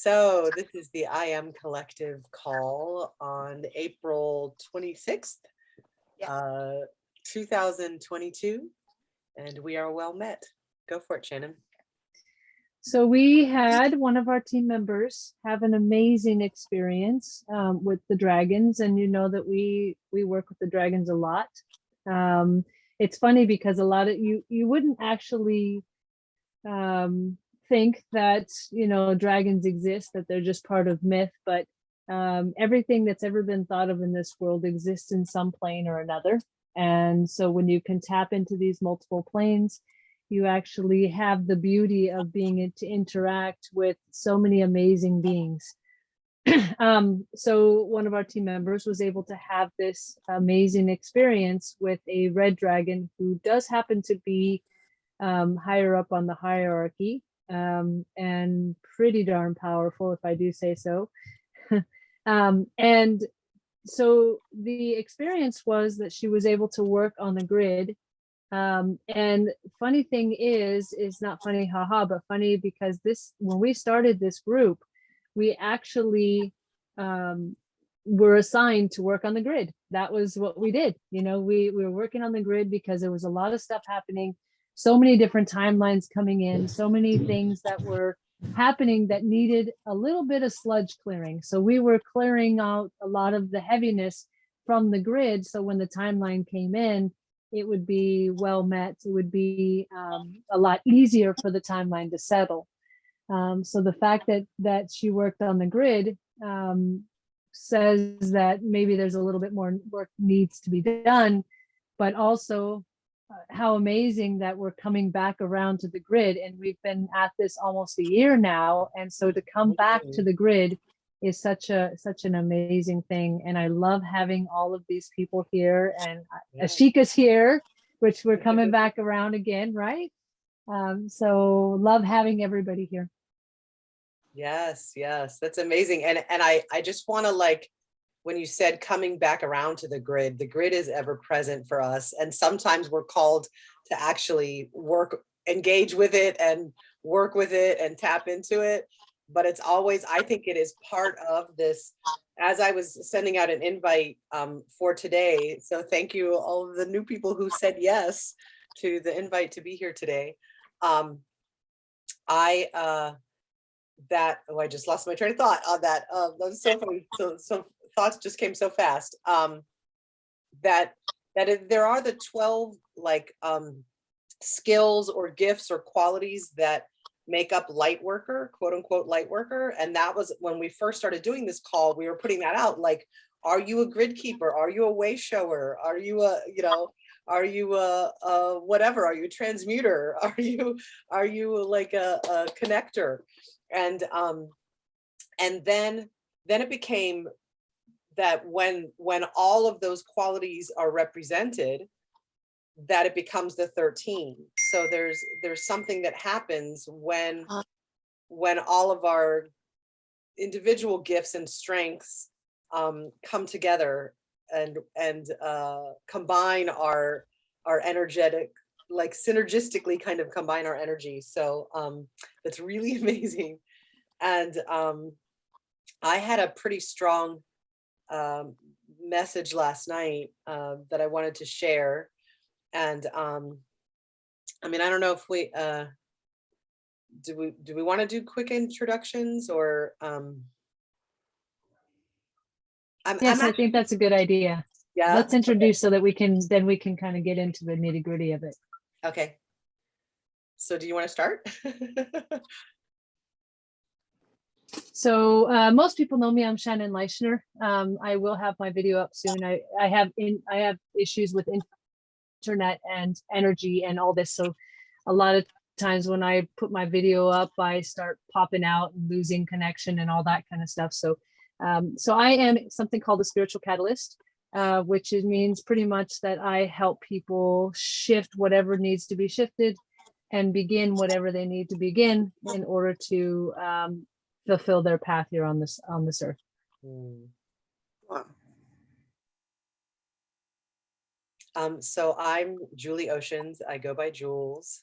So this is the I Am Collective call on April 26th, 2022, and we are well met. Go for it, Shannon. So we had one of our team members have an amazing experience with the dragons, and you know that we work with the dragons a lot. It's funny because a lot of you wouldn't actually think that, you know, dragons exist, that they're just part of myth, but everything that's ever been thought of in this world exists in some plane or another. And so when you can tap into these multiple planes, you actually have the beauty of being able to interact with so many amazing beings. So one of our team members was able to have this amazing experience with a red dragon who does happen to be higher up on the hierarchy, and pretty darn powerful, if I do say so. And so the experience was that she was able to work on the grid. And funny thing is not funny, haha, but funny because when we started this group, we actually were assigned to work on the grid. That was what we did. You know, we were working on the grid because there was a lot of stuff happening, so many different timelines coming in, so many things that were happening that needed a little bit of sludge clearing. So we were clearing out a lot of the heaviness from the grid. So when the timeline came in, it would be well met. It would be a lot easier for the timeline to settle. So the fact that she worked on the grid says that maybe there's a little bit more work needs to be done, but also how amazing that we're coming back around to the grid, and we've been at this almost a year now. And so to come back to the grid is such an amazing thing. And I love having all of these people here, and Ashika's here, which we're coming back around again, right? So love having everybody here. Yes, that's amazing. And I just want to, like, when you said coming back around to the grid is ever present for us. And sometimes we're called to actually engage with it and work with it and tap into it. But it's always, I think it is part of this, as I was sending out an invite for today. So thank you all of the new people who said yes to the invite to be here today. I just lost my train of thought on that. That was so funny. So thoughts just came so fast. There are the 12 like skills or gifts or qualities that make up light worker, quote unquote light worker. And that was when we first started doing this call, we were putting that out, like, are you a grid keeper? Are you a way shower? Are you a, you know, are you a whatever? Are you a transmuter? Are you like a connector? And then it became that when all of those qualities are represented, that it becomes the 13. So there's something that happens when all of our individual gifts and strengths come together and combine our energetic, like synergistically kind of combine our energy. So that's really amazing. And I had a pretty strong message last night that I wanted to share. And I mean, I don't know if we do we want to do quick introductions, or Yes, I think that's a good idea. Yeah, let's introduce so that we can kind of get into the nitty-gritty of it. Okay. So do you want to start? So most people know me. I'm Shannon Leichner. I will have my video up soon. I have issues with internet and energy and all this. So a lot of times when I put my video up, I start popping out and losing connection and all that kind of stuff. So so I am something called a spiritual catalyst, which means pretty much that I help people shift whatever needs to be shifted and begin whatever they need to begin in order to fulfill their path here on this earth. Wow. So I'm Julie Oceans. I go by Jules.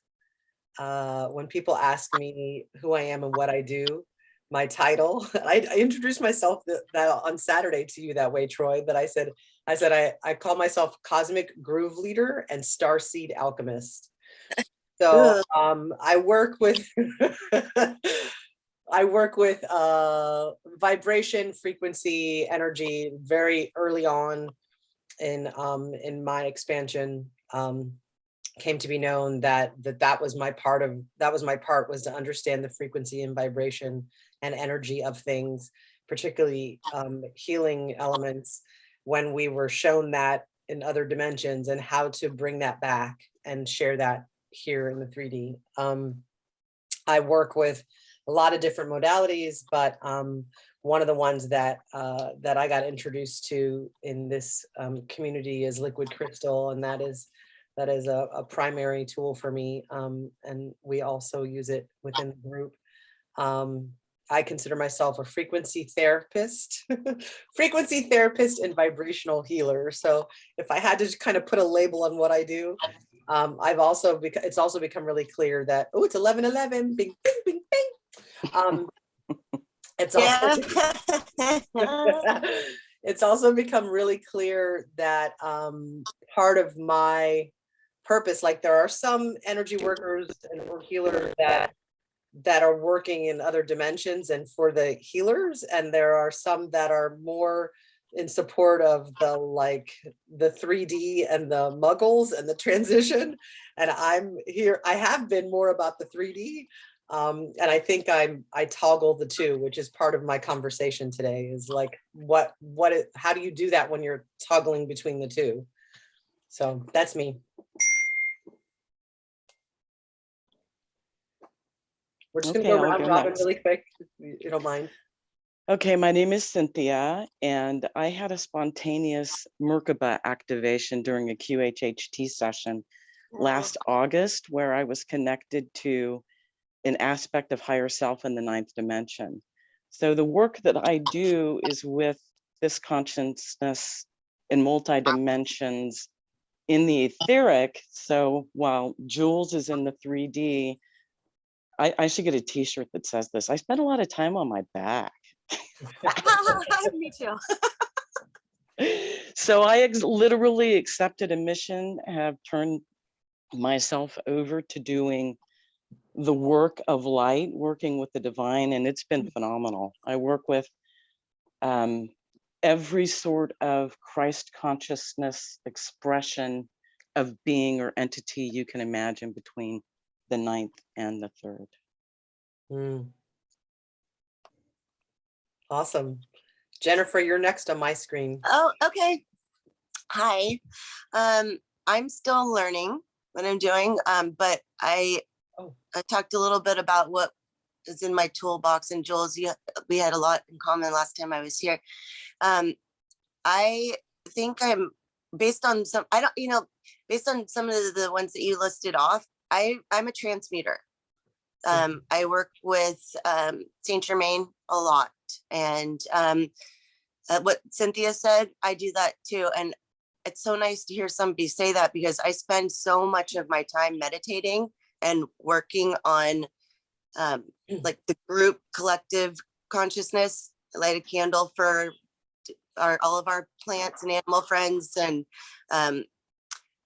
When people ask me who I am and what I do, my title. I introduced myself that on Saturday to you that way, Troy, but I said I call myself Cosmic Groove Leader and Starseed Alchemist. So I work with I work with vibration, frequency, energy very early on in my expansion. Came to be known that was my part was to understand the frequency and vibration and energy of things, particularly healing elements, when we were shown that in other dimensions, and how to bring that back and share that here in the 3D. I work with a lot of different modalities, but one of the ones that I got introduced to in this community is liquid crystal, and that is a primary tool for me, and we also use it within the group. I consider myself a frequency therapist, frequency therapist and vibrational healer. So if I had to kind of put a label on what I do, it's also become really clear that, oh, it's 11:11, bing, bing, bing, bing. It's also it's also become really clear that part of my purpose, like there are some energy workers or healers that are working in other dimensions and for the healers, and there are some that are more in support of the 3D and the muggles and the transition, and I have been more about the 3D, and I think I toggle the two, which is part of my conversation today, is like how do you do that when you're toggling between the two? So that's me. We're just Okay, gonna go I'll round go robin next. really quick, if you don't mind. Okay, my name is Cynthia, and I had a spontaneous Merkaba activation during a QHHT session last August, where I was connected to an aspect of higher self in the 9th dimension. So the work that I do is with this consciousness in multi-dimensions in the etheric. So while Jules is in the 3D, I should get a t-shirt that says this. I spent a lot of time on my back. Me too. So I literally accepted a mission, have turned myself over to doing the work of light, working with the divine, and it's been phenomenal. I work with every sort of Christ consciousness expression of being or entity you can imagine between the 9th and the 3rd. Awesome. Jennifer, you're next on my screen. Oh, okay. Hi. I'm still learning what I'm doing, but I talked a little bit about what is in my toolbox, and Jules, we had a lot in common last time I was here. I think I'm based on some of the ones that you listed off, I'm a transmuter. I work with Saint Germain a lot, and what Cynthia said, I do that too. And it's so nice to hear somebody say that, because I spend so much of my time meditating and working on like the group collective consciousness. I light a candle for all of our plants and animal friends, and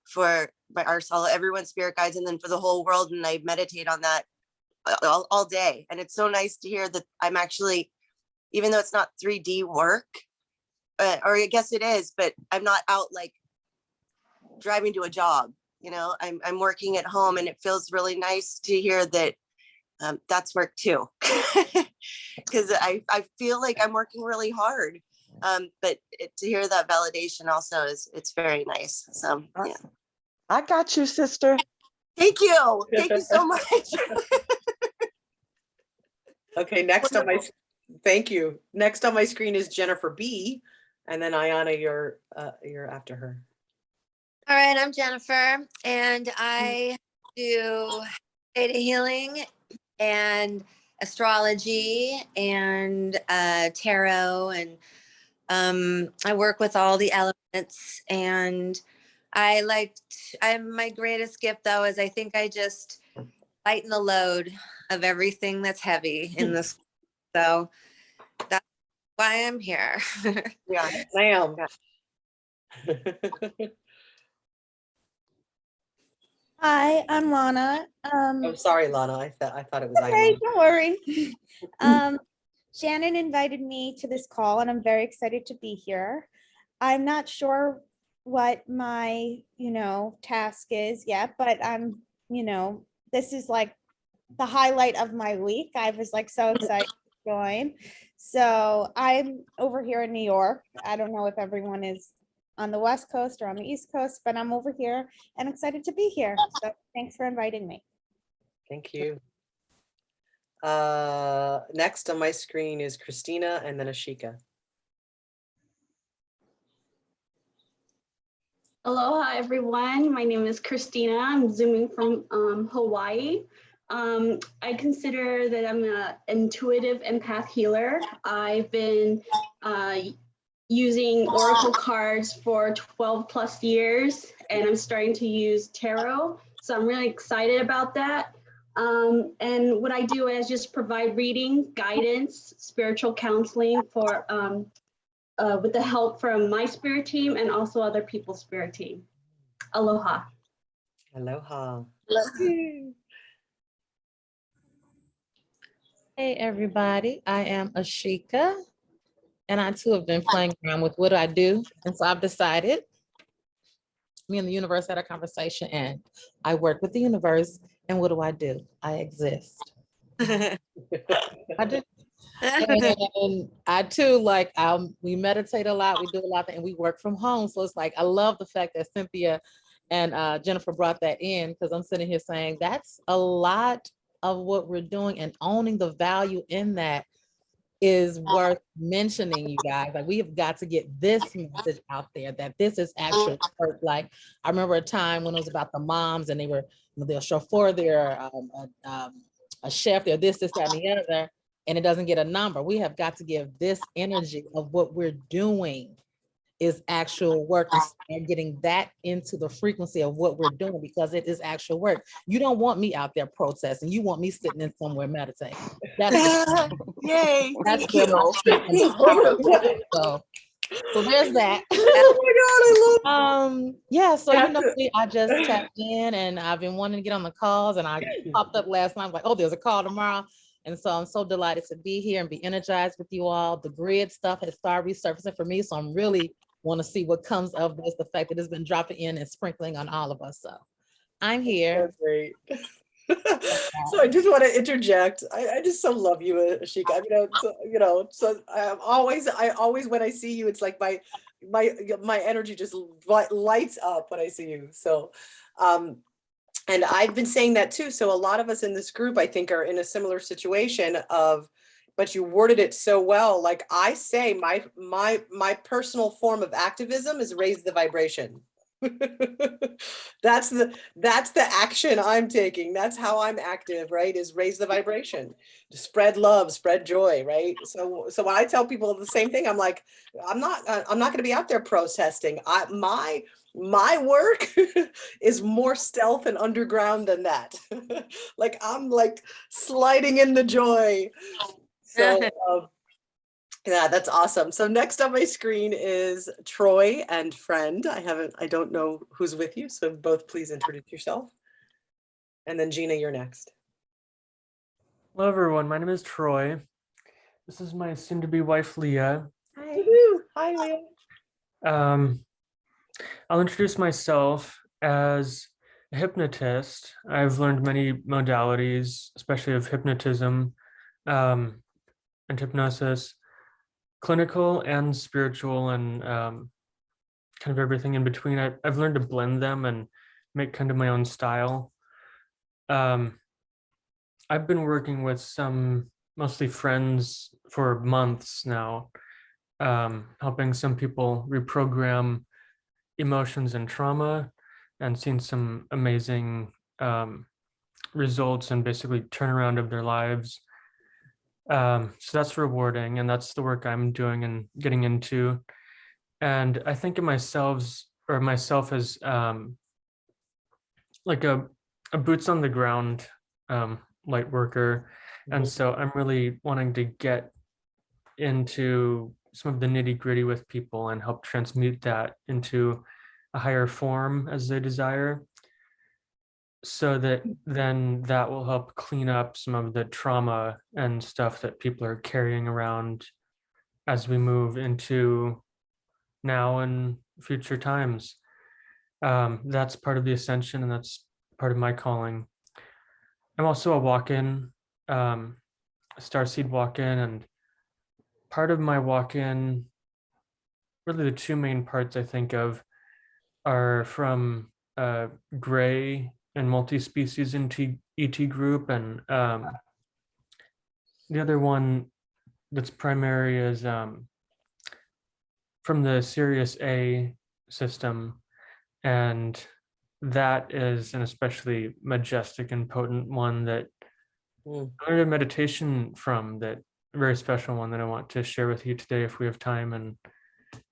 for everyone's spirit guides, and then for the whole world. And I meditate on that all day. And it's so nice to hear that I'm actually, even though it's not 3D work, or I guess it is, but I'm not out like driving to a job, I'm working at home, and it feels really nice to hear that that's work too. Because I feel like I'm working really hard. But to hear that validation also it's very nice. So yeah. I got you, sister. Thank you. Thank you so much. Okay, thank you. Next on my screen is Jennifer B. And then Ayana, you're after her. All right, I'm Jennifer, and I do data healing and astrology and tarot, and I work with all the elements. And my greatest gift though is I think I just lighten the load of everything that's heavy in this. So that's why I'm here. Yeah. Ma'am. Hi, I'm Lana. I'm sorry, Lana. I thought it was Hey, Eileen. don't worry. Um, Shannon invited me to this call and I'm very excited to be here. I'm not sure what my, task is yet, but this is like the highlight of my week. I was like so excited to join. So I'm over here in New York. I don't know if everyone is on the West Coast or on the East Coast, but I'm over here and excited to be here. So thanks for inviting me. Thank you. Next on my screen is Christina and then Ashika. Aloha, everyone. My name is Christina. I'm zooming from Hawaii. I consider that I'm an intuitive empath healer. I've been using oracle cards for 12 plus years, and I'm starting to use tarot. So I'm really excited about that. And what I do is just provide reading, guidance, spiritual counseling for with the help from my spirit team and also other people's spirit team. Aloha. Aloha. Hey everybody, I am Ashika, and I too have been playing around with what do I do, and so I've decided, me and the universe had a conversation, and I work with the universe, and what do? I exist. I do. And I too, like, we meditate a lot, we do a lot, and we work from home, so it's like, I love the fact that Cynthia and Jennifer brought that in, because I'm sitting here saying, that's a lot of what we're doing, and owning the value in that is worth mentioning, you guys. Like, we have got to get this message out there that this is actual work. Like, I remember a time when it was about the moms and they'll show for their a chef, they're this, that, and the other, and it doesn't get a number. We have got to give this energy of what we're doing is actual work, and getting that into the frequency of what we're doing, because it is actual work. You don't want me out there protesting. You want me sitting in somewhere meditating. That's Yay. that's Thank where you. my strength and power is. So there's that. Oh my God, I love Yeah, so Have to- I just tapped in, and I've been wanting to get on the calls, and I popped up last night, like, oh, there's a call tomorrow. And so I'm so delighted to be here and be energized with you all. The grid stuff has started resurfacing for me, so I'm really want to see what comes of this, the fact that it's been dropping in and sprinkling on all of us. So I'm here. That's great. So I just want to interject. I just so love you, Ashika. So I always, when I see you, it's like my energy just lights up when I see you. So, and I've been saying that too. So a lot of us in this group, I think, are in a similar situation of, but you worded it so well. Like I say, my personal form of activism is raise the vibration. That's the action I'm taking. That's how I'm active, right? Is raise the vibration, spread love, spread joy, right? So when I tell people the same thing, I'm like, I'm not going to be out there protesting. My work is more stealth and underground than that. Like I'm like sliding in the joy. So yeah, that's awesome. So next on my screen is Troy and friend. I don't know who's with you, so both please introduce yourself. And then Gina, you're next. Hello everyone, my name is Troy. This is my soon-to-be wife, Leah. Hi. Hi, Leah. I'll introduce myself as a hypnotist. I've learned many modalities, especially of hypnotism and hypnosis, clinical and spiritual, and kind of everything in between. I've learned to blend them and make kind of my own style. I've been working with some mostly friends for months now, helping some people reprogram emotions and trauma, and seen some amazing results and basically turnaround of their lives. So that's rewarding, and that's the work I'm doing and getting into. And I think of myself as like a boots on the ground light worker. And so I'm really wanting to get into some of the nitty gritty with people and help transmute that into a higher form as they desire, so that then that will help clean up some of the trauma and stuff that people are carrying around as we move into now and future times. That's part of the ascension, and that's part of my calling. I'm also a walk-in, starseed walk-in, and part of my walk-in, really the two main parts I think of are from gray and multi-species into ET group, and the other one that's primary is from the Sirius A system, and that is an especially majestic and potent one that I learned a meditation from, that a very special one that I want to share with you today if we have time and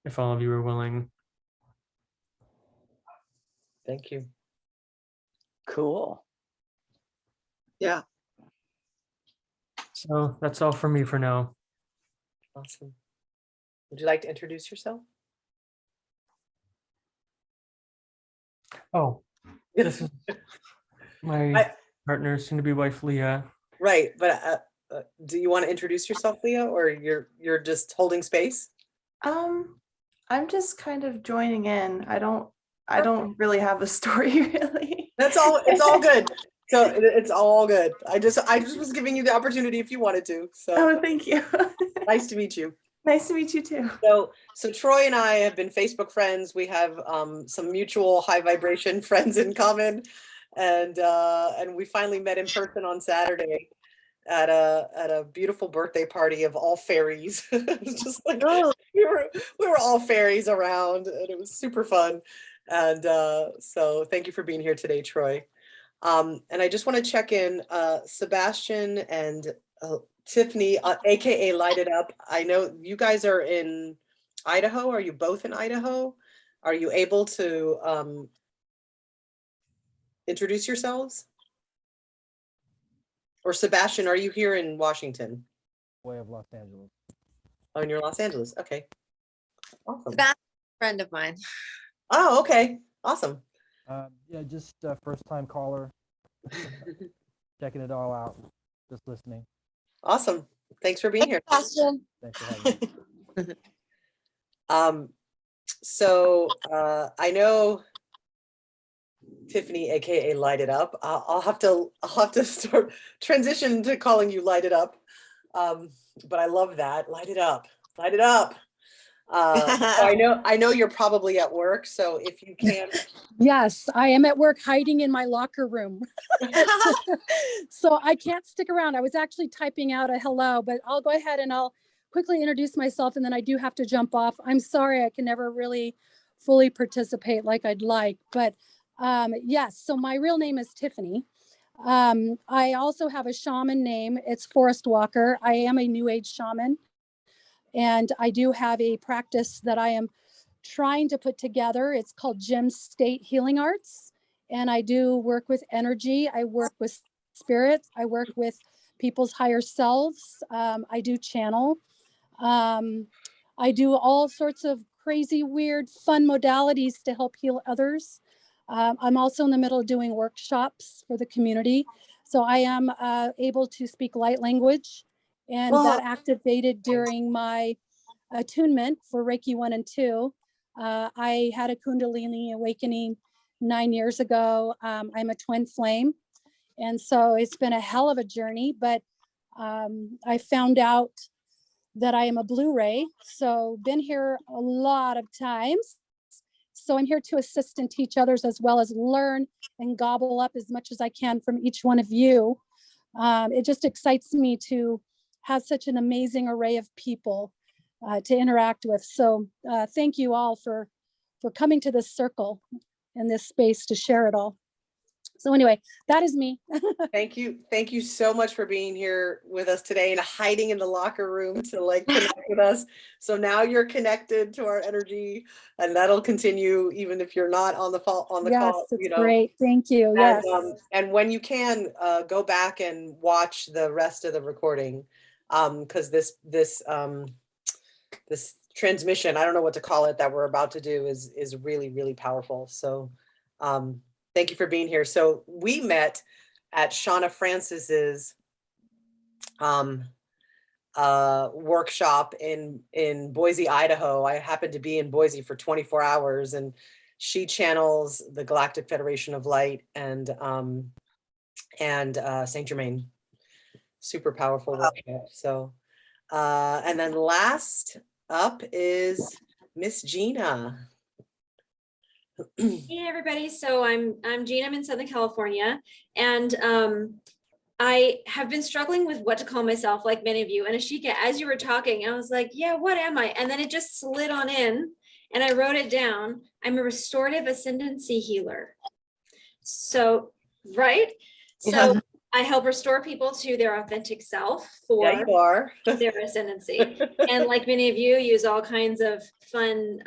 if all of you are willing. Thank you. Cool. Yeah. So that's all for me for now. Awesome. Would you like to introduce yourself? Oh, this is my partner, soon to be wife, Leah. Right, but do you want to introduce yourself, Leah, or you're just holding space? I'm just kind of joining in. I don't really have a story really. That's all. It's all good. So it's all good. I just was giving you the opportunity if you wanted to. So Oh, thank you. nice to meet you. Nice to meet you too. So Troy and I have been Facebook friends. We have some mutual high vibration friends in common, and we finally met in person on Saturday at a beautiful birthday party of all fairies. It was just like we were all fairies around, and it was super fun. And so thank you for being here today, Troy. And I just want to check in, Sebastian and Tiffany, aka Light It Up. I know you guys are in Idaho. Are you both in Idaho? Are you able to introduce yourselves? Or Sebastian, are you here in Washington? Way of Los Angeles. Oh, and you're in Los Angeles. Okay. Awesome. That's a friend of mine. Oh, okay. Awesome. Yeah, just first time caller. Checking it all out. Just listening. Awesome. Thanks for being here. Thanks for having me. So I know Tiffany, aka Light It Up. I'll have to start transition to calling you Light It Up. But I love that. Light it up. Light it up. So I know you're probably at work, so if you can. Yes, I am at work hiding in my locker room. So I can't stick around. I was actually typing out a hello, but I'll go ahead and I'll quickly introduce myself, and then I do have to jump off. I'm sorry, I can never really fully participate like I'd like, but yes, so my real name is Tiffany. I also have a shaman name. It's Forest Walker. I am a New Age shaman. And I do have a practice that I am trying to put together. It's called Gem State Healing Arts. And I do work with energy. I work with spirits. I work with people's higher selves. I do channel. I do all sorts of crazy, weird, fun modalities to help heal others. I'm also in the middle of doing workshops for the community. So I am able to speak light language. And that activated during my attunement for Reiki 1 and 2. I had a Kundalini awakening 9 years ago. I'm a twin flame. And so it's been a hell of a journey, but I found out that I am a Blu-ray. So been here a lot of times. So I'm here to assist and teach others, as well as learn and gobble up as much as I can from each one of you. It just excites me to have such an amazing array of people to interact with. So thank you all for coming to this circle and this space to share it all. So anyway, that is me. Thank you. Thank you so much for being here with us today and hiding in the locker room to like connect with us. So now you're connected to our energy, and that'll continue even if you're not on the call. Yes, it's you know. great. Thank you. Yes. And when you can, go back and watch the rest of the recording, because this transmission, I don't know what to call it, that we're about to do is really, really powerful. So thank you for being here. So we met at Shauna Francis's workshop in Boise, Idaho. I happened to be in Boise for 24 hours, and she channels the Galactic Federation of Light and Saint Germain. Super powerful workshop. So and then last up is Miss Gina. Hey everybody, so I'm Gina. I'm in Southern California, and I have been struggling with what to call myself, like many of you. And Ashika, as you were talking, I was like, yeah, what am I? And then it just slid on in, and I wrote it down. I'm a restorative ascendancy healer. So, right? So I help restore people to their authentic self for their ascendancy. And like many of you, use all kinds of fun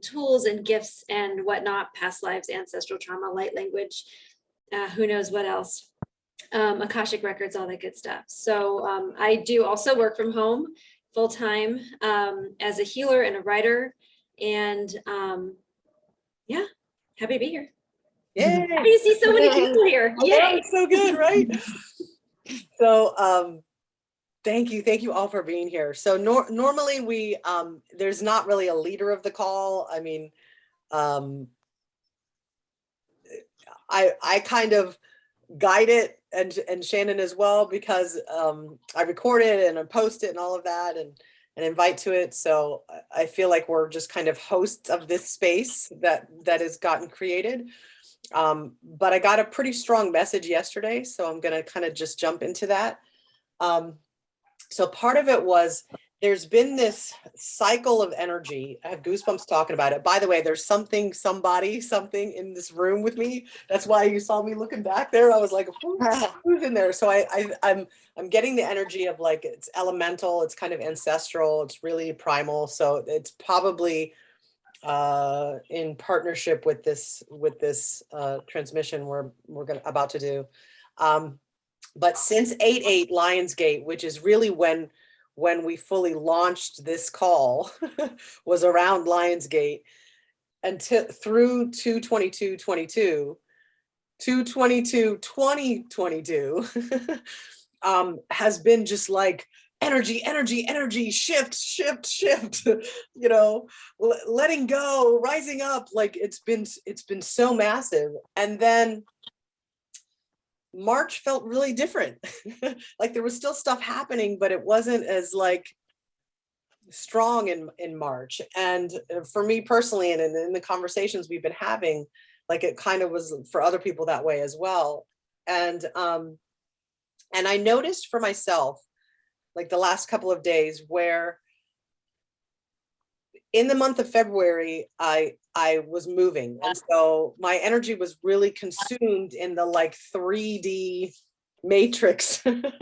tools and gifts and whatnot, past lives, ancestral trauma, light language, who knows what else, Akashic records, all that good stuff. So I do also work from home full-time as a healer and a writer. And yeah, happy to be here. Yay. Happy to see so many people here. Yay. It's so good, right? So thank you all for being here. So normally we there's not really a leader of the call. I mean, I kind of guide it, and Shannon as well, because I record it and I post it and all of that, and invite to it. So I feel like we're just kind of hosts of this space that has gotten created. But I got a pretty strong message yesterday, so I'm going to kind of just jump into that. So part of it was, there's been this cycle of energy. I have goosebumps talking about it. By the way, there's something in this room with me. That's why you saw me looking back there. I was like, who's in there? So I'm getting the energy of like, it's elemental, it's kind of ancestral, it's really primal. So it's probably in partnership with this transmission we're about to do. But since 8/8 Lionsgate, which is really when we fully launched this call, was around Lionsgate, until through 2/22/22, 2/22/2022 has been just like energy, shift, you know, letting go, rising up. Like it's been so massive. And then March felt really different. Like there was still stuff happening, but it wasn't as like strong in March. And for me personally, and in the conversations we've been having, like it kind of was for other people that way as well. And I noticed for myself, like the last couple of days, where in the month of February, I was moving. And so my energy was really consumed in the like 3D matrix. And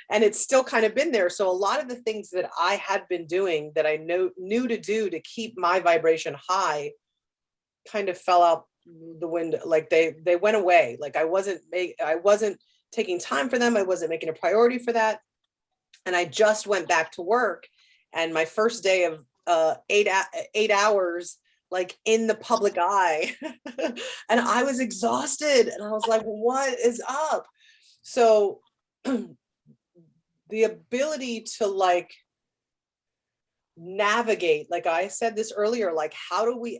it's still kind of been there. So a lot of the things that I had been doing that I knew to do to keep my vibration high kind of fell out the window. Like they went away. Like I wasn't taking time for them. I wasn't making a priority for that. And I just went back to work, and my first day of 8 hours, like in the public eye, and I was exhausted, and I was like, what is up? So the ability to like navigate, like I said this earlier, like how do we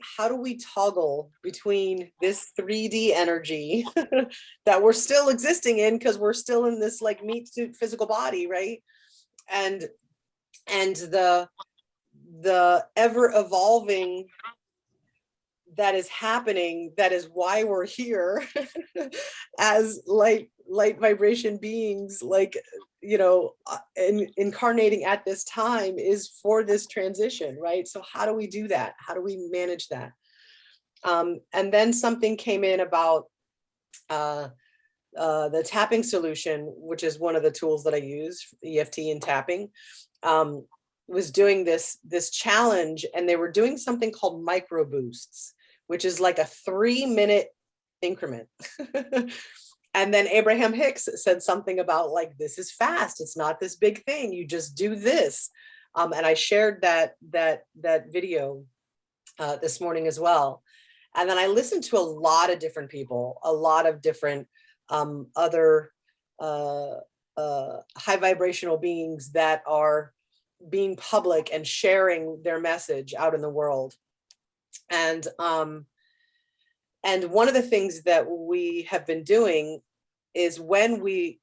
toggle between this 3D energy that we're still existing in, because we're still in this like meat suit physical body, right? And the ever evolving that is happening, that is why we're here as light vibration beings, like, you know, incarnating at this time, is for this transition, right? So how do we do that? How do we manage that? And then something came in about the tapping solution, which is one of the tools that I use, EFT and tapping, was doing this challenge, and they were doing something called micro boosts, which is like a 3-minute increment. And then Abraham Hicks said something about like, this is fast. It's not this big thing. You just do this. And I shared that video this morning as well. And then I listened to a lot of different people, a lot of different other high vibrational beings that are being public and sharing their message out in the world. And one of the things that we have been doing is when we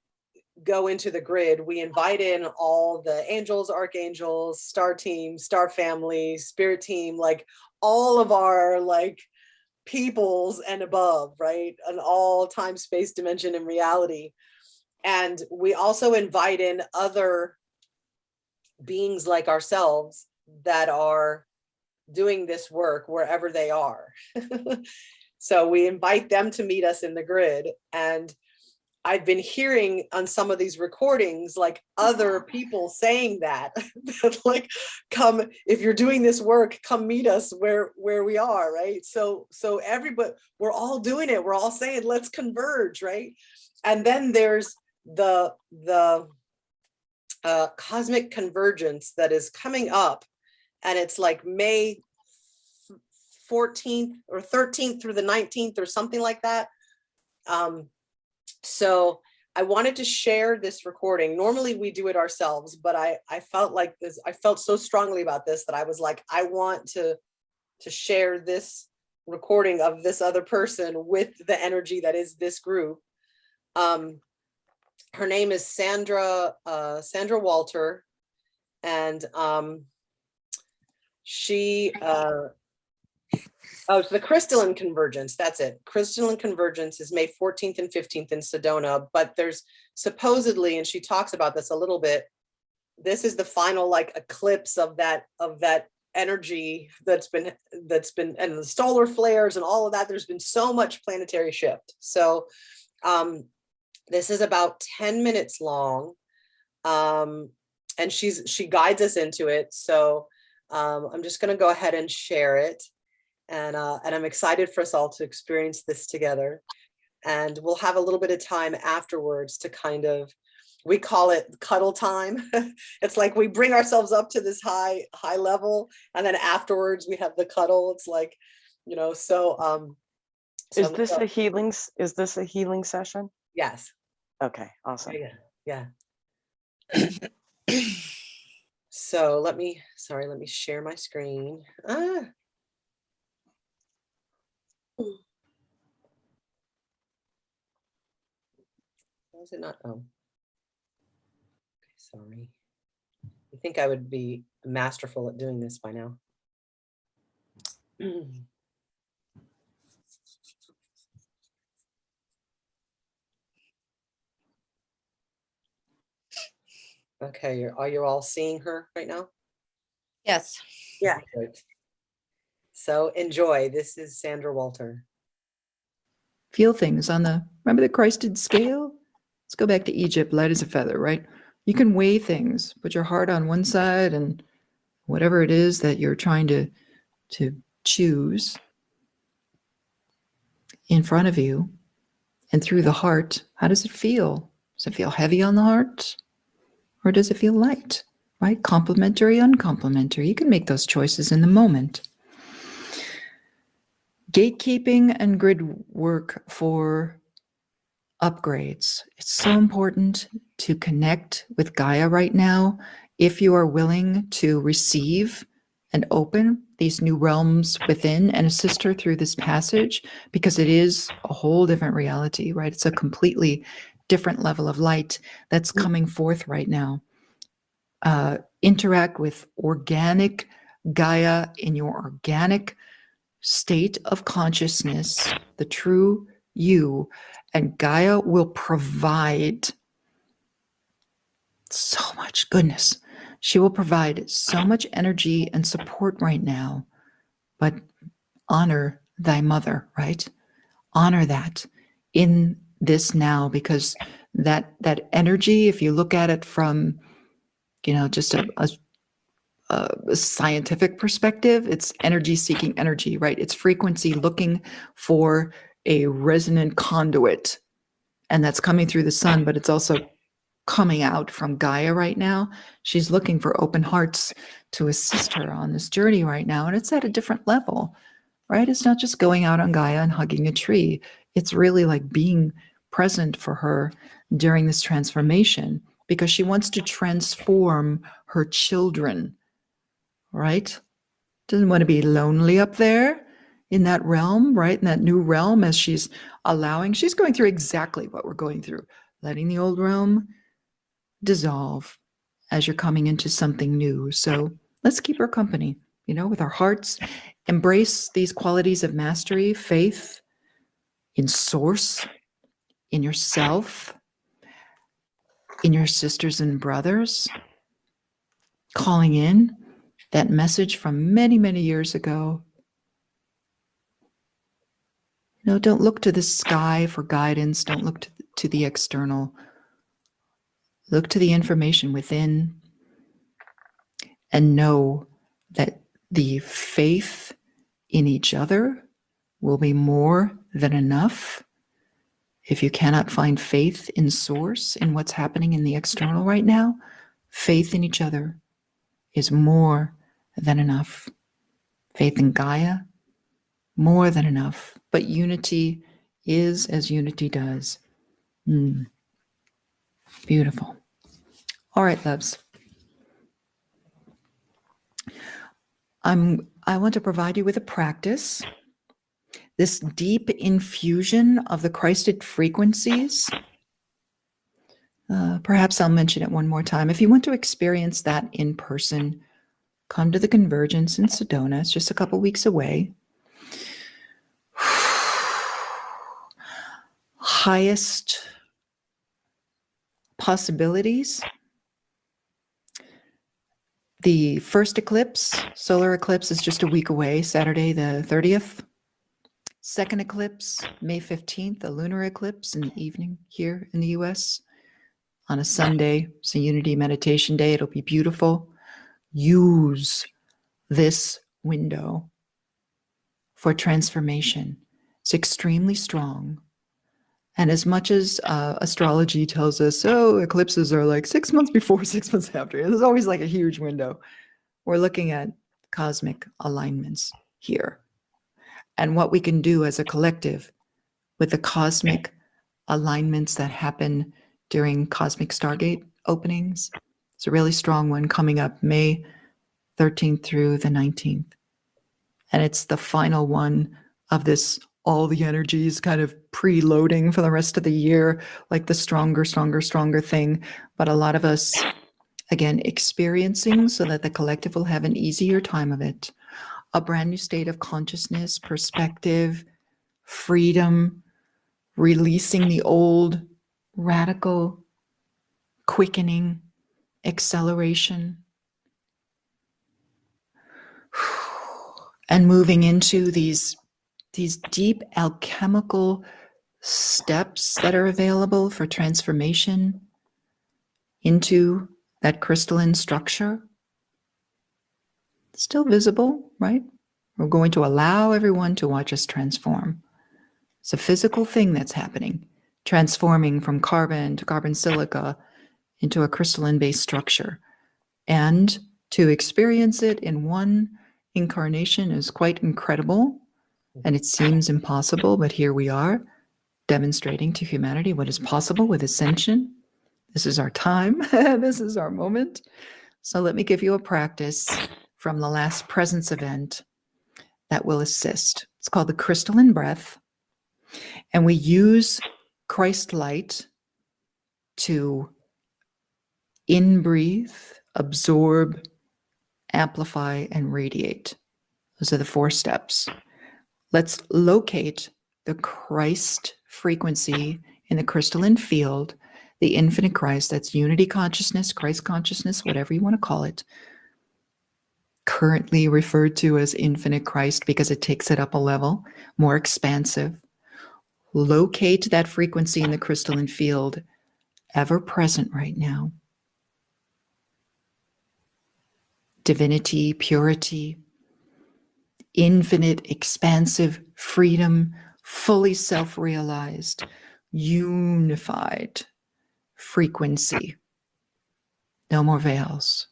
go into the grid, we invite in all the angels, archangels, star team, star family, spirit team, like all of our like peoples and above, right? An all time, space, dimension, and reality. And we also invite in other beings like ourselves that are doing this work wherever they are. So we invite them to meet us in the grid. And I've been hearing on some of these recordings, like other people saying that like, come, if you're doing this work, come meet us where we are, right? So everybody, we're all doing it. We're all saying, let's converge, right? And then there's the cosmic convergence that is coming up, and it's like May 14th or 13th through the 19th or something like that. So I wanted to share this recording. Normally we do it ourselves, but I felt like this, I felt so strongly about this that I was like, I want to share this recording of this other person with the energy that is this group. Her name is Sandra Walter, and she oh, it's the Crystalline Convergence. That's it. Crystalline Convergence is May 14th and 15th in Sedona, but there's supposedly, and she talks about this a little bit, this is the final like eclipse of that energy that's been, and the solar flares and all of that. There's been so much planetary shift. So this is about 10 minutes long, and she guides us into it. So I'm just going to go ahead and share it. And I'm excited for us all to experience this together. And we'll have a little bit of time afterwards to kind of, we call it cuddle time. It's like we bring ourselves up to this high level, and then afterwards we have the cuddle. It's like, you know, so is this a healing session? Yes. Okay, awesome. Yeah. So let me share my screen. Why is it not? Oh, okay, sorry. I think I would be masterful at doing this by now. Okay, are you all seeing her right now? Yes. Yeah. Good. So enjoy. This is Sandra Walter. Feel things on remember the Christed scale? Let's go back to Egypt, light as a feather, right? You can weigh things, put your heart on one side and whatever it is that you're trying to choose in front of you and through the heart. How does it feel? Does it feel heavy on the heart? Or does it feel light, right? Complementary, uncomplimentary. You can make those choices in the moment. Gatekeeping and grid work for upgrades. It's so important to connect with Gaia right now if you are willing to receive and open these new realms within and assist her through this passage, because it is a whole different reality, right? It's a completely different level of light that's coming forth right now. Interact with organic Gaia in your organic state of consciousness, the true you, and Gaia will provide so much goodness. She will provide so much energy and support right now, but honor thy mother, right? Honor that in this now, because that energy, if you look at it from, just a scientific perspective, it's energy seeking energy, right? It's frequency looking for a resonant conduit, and that's coming through the sun, but it's also coming out from Gaia right now. She's looking for open hearts to assist her on this journey right now, and it's at a different level, right? It's not just going out on Gaia and hugging a tree. It's really like being present for her during this transformation, because she wants to transform her children, right? Doesn't want to be lonely up there in that realm, right? In that new realm, as she's going through exactly what we're going through, letting the old realm dissolve as you're coming into something new. So let's keep her company, with our hearts, embrace these qualities of mastery, faith in source, in yourself, in your sisters and brothers, calling in that message from many, many years ago. Don't look to the sky for guidance. Don't look to the external. Look to the information within, and know that the faith in each other will be more than enough. If you cannot find faith in source, in what's happening in the external right now, faith in each other is more than enough. Faith in Gaia, more than enough. But unity is as unity does. Beautiful. All right, loves. I want to provide you with a practice. This deep infusion of the Christed frequencies. Perhaps I'll mention it one more time. If you want to experience that in person, come to the Convergence in Sedona. It's just a couple weeks away. Highest possibilities. The first eclipse, solar eclipse, is just a week away, Saturday the 30th. Second eclipse, May 15th, a lunar eclipse in the evening here in the US on a Sunday. It's a Unity Meditation Day. It'll be beautiful. Use this window for transformation. It's extremely strong. And as much as astrology tells us, eclipses are like 6 months before, 6 months after, there's always like a huge window. We're looking at cosmic alignments here. And what we can do as a collective with the cosmic alignments that happen during Cosmic Stargate openings. It's a really strong one coming up May 13th through the 19th. And it's the final one of this, all the energies kind of preloading for the rest of the year, like the stronger thing. But a lot of us, again, experiencing so that the collective will have an easier time of it. A brand new state of consciousness, perspective, freedom, releasing the old, radical, quickening, acceleration, and moving into these deep alchemical steps that are available for transformation into that crystalline structure. Still visible, right? We're going to allow everyone to watch us transform. It's a physical thing that's happening, transforming from carbon to carbon silica into a crystalline-based structure. And to experience it in one incarnation is quite incredible. And it seems impossible, but here we are, demonstrating to humanity what is possible with ascension. This is our time. This is our moment. So let me give you a practice from the last presence event that will assist. It's called the crystalline breath. And we use Christ light to in-breathe, absorb, amplify, and radiate. Those are the 4 steps. Let's locate the Christ frequency in the crystalline field, the infinite Christ. That's unity consciousness, Christ consciousness, whatever you want to call it. Currently referred to as infinite Christ because it takes it up a level, more expansive. Locate that frequency in the crystalline field, ever present right now. Divinity, purity, infinite, expansive freedom, fully self-realized, unified frequency. No more veils.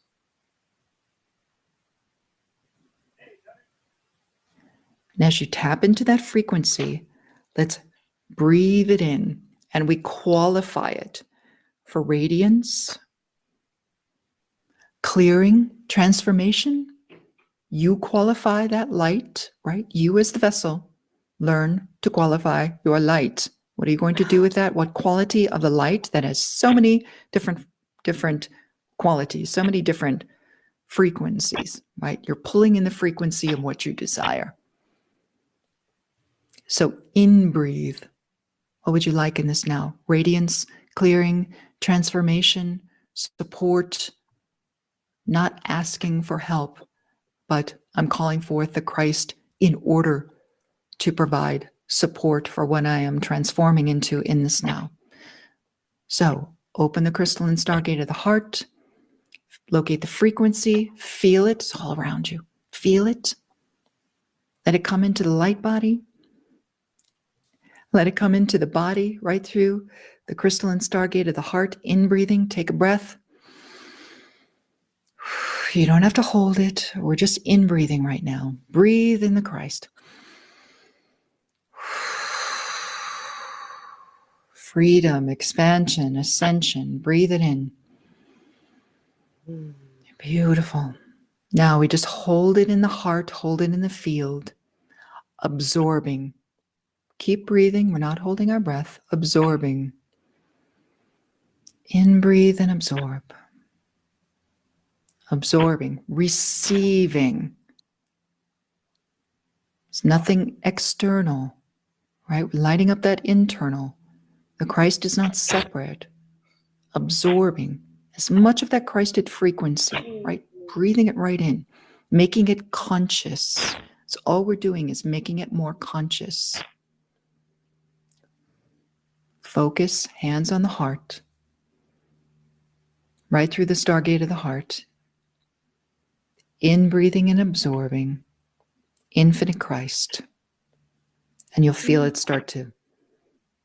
And as you tap into that frequency, let's breathe it in, and we qualify it for radiance, clearing, transformation. You qualify that light, right? You as the vessel, learn to qualify your light. What are you going to do with that? What quality of the light that has so many different qualities, so many different frequencies, right? You're pulling in the frequency of what you desire. So in breathe. What would you like in this now? Radiance, clearing, transformation, support, not asking for help, but I'm calling forth the Christ in order to provide support for what I am transforming into in this now. So open the crystalline stargate of the heart, locate the frequency, feel it, it's all around you. Feel it. Let it come into the light body. Let it come into the body, right through the crystalline stargate of the heart. In breathing, take a breath. You don't have to hold it. We're just in breathing right now. Breathe in the Christ. Freedom, expansion, ascension. Breathe it in. Beautiful. Now we just hold it in the heart, hold it in the field, absorbing. Keep breathing. We're not holding our breath. Absorbing. In, breathe, and absorb. Absorbing, receiving. It's nothing external, right? We're lighting up that internal. The Christ is not separate. Absorbing as much of that Christed frequency, right? Breathing it right in, making it conscious. So all we're doing is making it more conscious. Focus, hands on the heart, right through the stargate of the heart. In breathing and absorbing, infinite Christ. And you'll feel it start to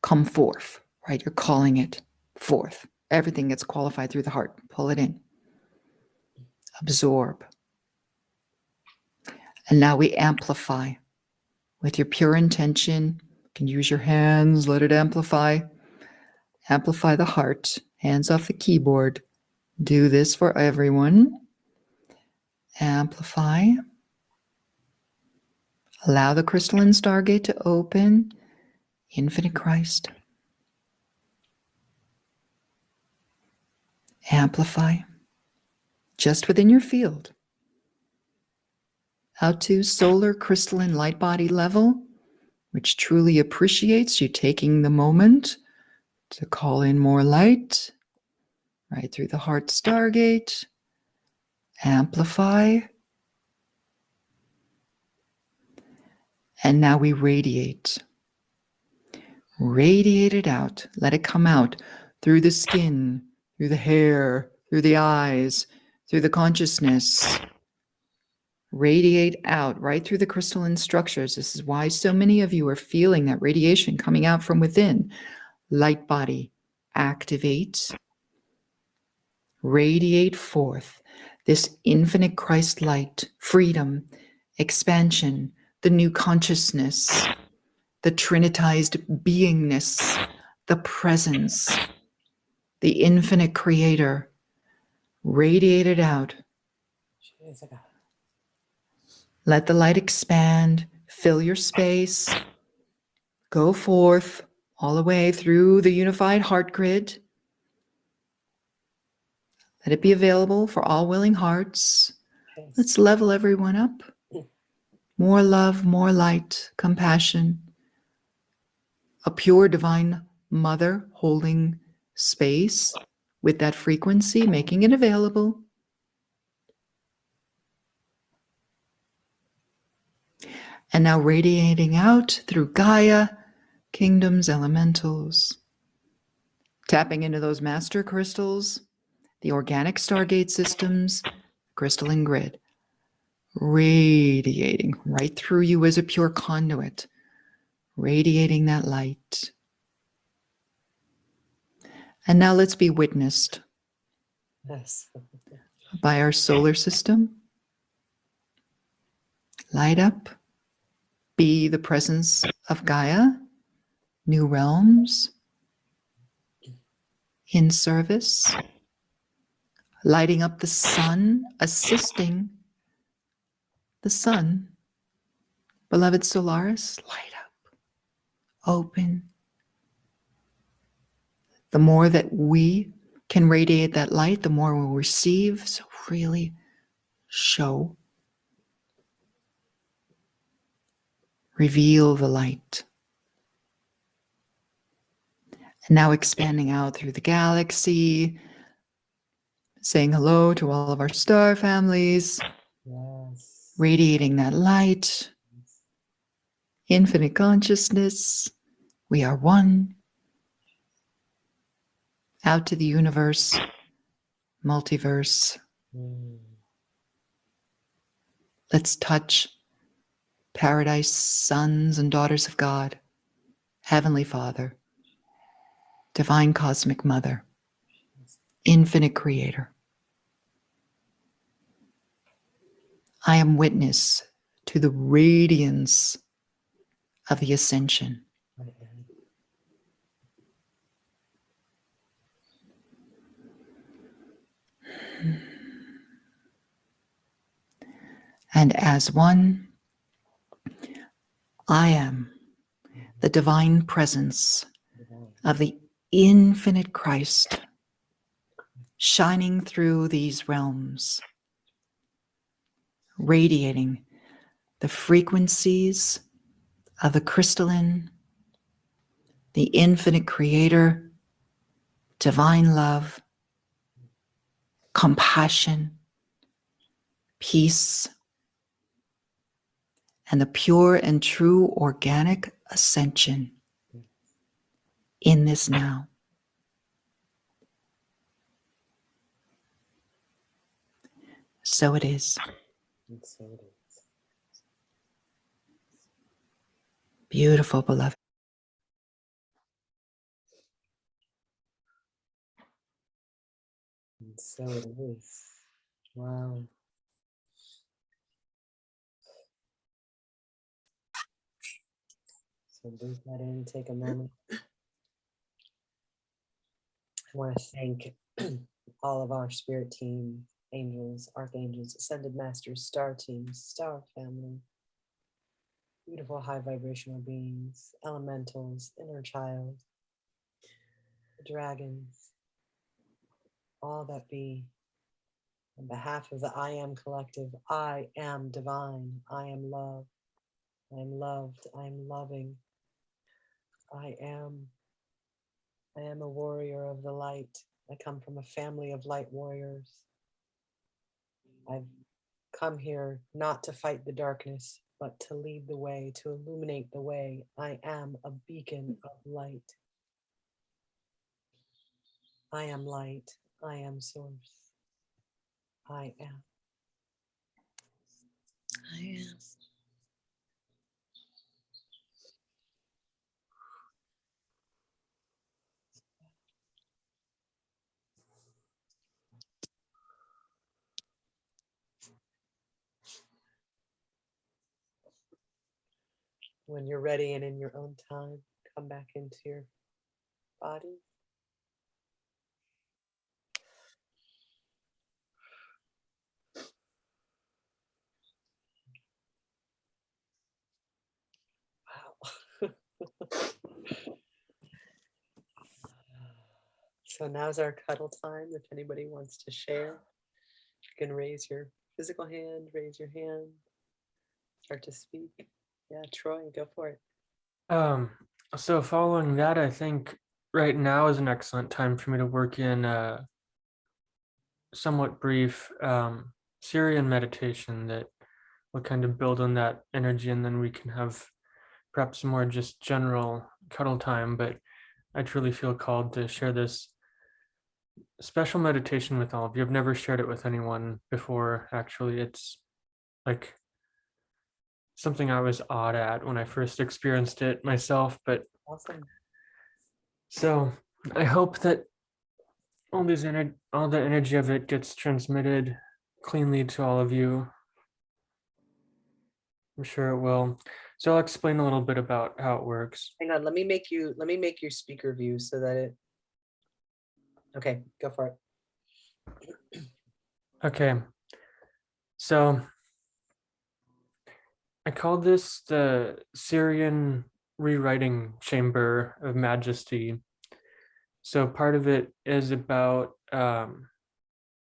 come forth, right? You're calling it forth. Everything gets qualified through the heart. Pull it in. Absorb. And now we amplify with your pure intention. You can use your hands, let it amplify. Amplify the heart. Hands off the keyboard. Do this for everyone. Amplify. Allow the crystalline stargate to open. Infinite Christ. Amplify. Just within your field. Out to solar crystalline light body level, which truly appreciates you taking the moment to call in more light. Right through the heart stargate. Amplify. And now we radiate. Radiate it out. Let it come out through the skin, through the hair, through the eyes, through the consciousness. Radiate out right through the crystalline structures. This is why so many of you are feeling that radiation coming out from within. Light body, activate. Radiate forth this infinite Christ light, freedom, expansion, the new consciousness, the trinitized beingness, the presence, the infinite creator. Radiate it out. Let the light expand, fill your space, go forth all the way through the unified heart grid. Let it be available for all willing hearts. Let's level everyone up. More love, more light, compassion. A pure divine mother holding space with that frequency, making it available. And now radiating out through Gaia, kingdoms, elementals. Tapping into those master crystals, the organic Stargate systems, crystalline grid, radiating right through you as a pure conduit, radiating that light. And now let's be witnessed Yes. by our solar system. Light up, be the presence of Gaia, new realms, in service, lighting up the sun, assisting the sun. Beloved Solaris, light up, open. The more that we can radiate that light, the more we'll receive. So really show, reveal the light. And now expanding out through the galaxy, saying hello to all of our star families, Yes. radiating that light, infinite consciousness. We are one. Out to the universe, multiverse. Let's touch paradise, sons and daughters of God, Heavenly Father, Divine Cosmic Mother, Infinite Creator. I am witness to the radiance of the ascension. And as one, I am the divine presence of the infinite Christ shining through these realms, radiating the frequencies of the crystalline, the infinite creator, divine love, compassion, peace, and the pure and true organic ascension in this now. So it is. And so it is. Beautiful, beloved. And so it is. Wow. So breathe that in, take a moment. I want to thank all of our spirit team, angels, archangels, ascended masters, star teams, star family, beautiful high vibrational beings, elementals, inner child, the dragons, all that be. On behalf of the I Am Collective, I am divine, I am love, I am loved, I am loving, I am a warrior of the light. I come from a family of light warriors. I've come here not to fight the darkness, but to lead the way, to illuminate the way. I am a beacon of light. I am light. I am source. I am. I am. When you're ready and in your own time, come back into your body. Wow. So now's our cuddle time. If anybody wants to share, you can raise your physical hand, raise your hand, start to speak. Yeah, Troy, go for it. So following that, I think right now is an excellent time for me to work in a somewhat brief Syrian meditation that will kind of build on that energy, and then we can have perhaps more just general cuddle time, but I truly feel called to share this special meditation with all of you. I've never shared it with anyone before, actually. It's like something I was awed at when I first experienced it myself, but Awesome. so I hope that all the energy of it gets transmitted cleanly to all of you. I'm sure it will. So I'll explain a little bit about how it works. Hang on, let me make you speaker view so that it. Okay, go for it. Okay, so I call this the Syrian rewriting chamber of majesty. So part of it is about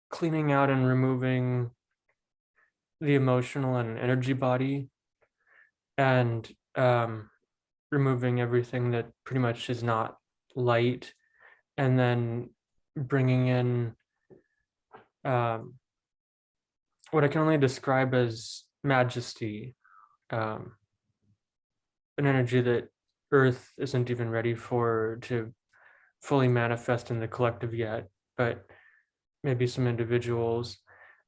cleaning out and removing the emotional and energy body, and removing everything that pretty much is not light, and then bringing in what I can only describe as majesty, an energy that Earth isn't even ready for to fully manifest in the collective yet, but maybe some individuals.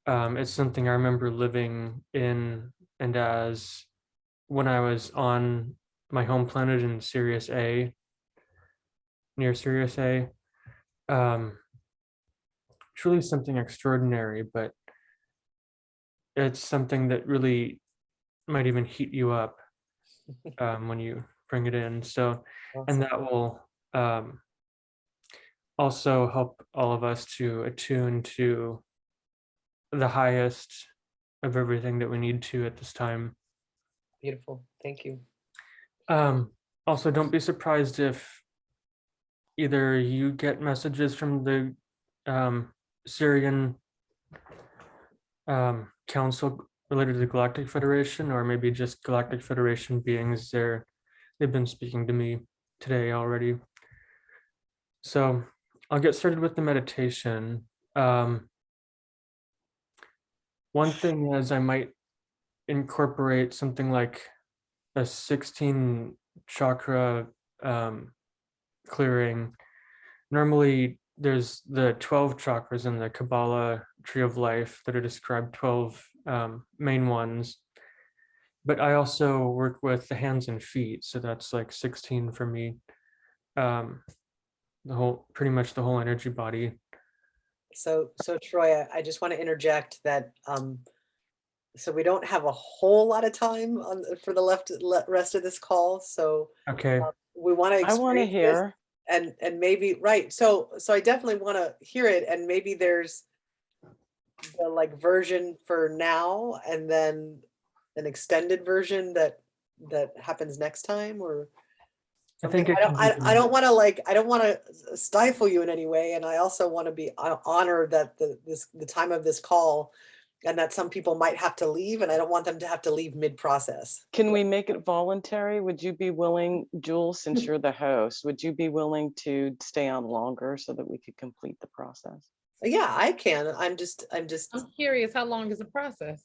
It's something I remember living in and as when I was on my home planet in Sirius A, near Sirius A. Truly something extraordinary, but it's something that really might even heat you up when you bring it in. So, and that will also help all of us to attune to the highest of everything that we need to at this time. Beautiful. Thank you. Also, don't be surprised if either you get messages from the Syrian council related to the Galactic Federation, or maybe just Galactic Federation beings there. They've been speaking to me today already. So I'll get started with the meditation. One thing is I might incorporate something like a 16 chakra clearing. Normally there's the 12 chakras in the Kabbalah tree of life that are described 12 main ones. But I also work with the hands and feet, so that's like 16 for me. Pretty much the whole energy body. So Troy, I just want to interject that so we don't have a whole lot of time for the rest of this call. So okay, we want to. I want to hear. And maybe right. So I definitely want to hear it, and maybe there's the like version for now, and then an extended version that happens next time, or something. I don't want to stifle you in any way, and I also want to be honored that the time of this call, and that some people might have to leave, and I don't want them to have to leave mid-process. Can we make it voluntary? Would you be willing, Jules, since you're the host, would you be willing to stay on longer so that we could complete the process? Yeah, I can. I'm curious, how long is the process?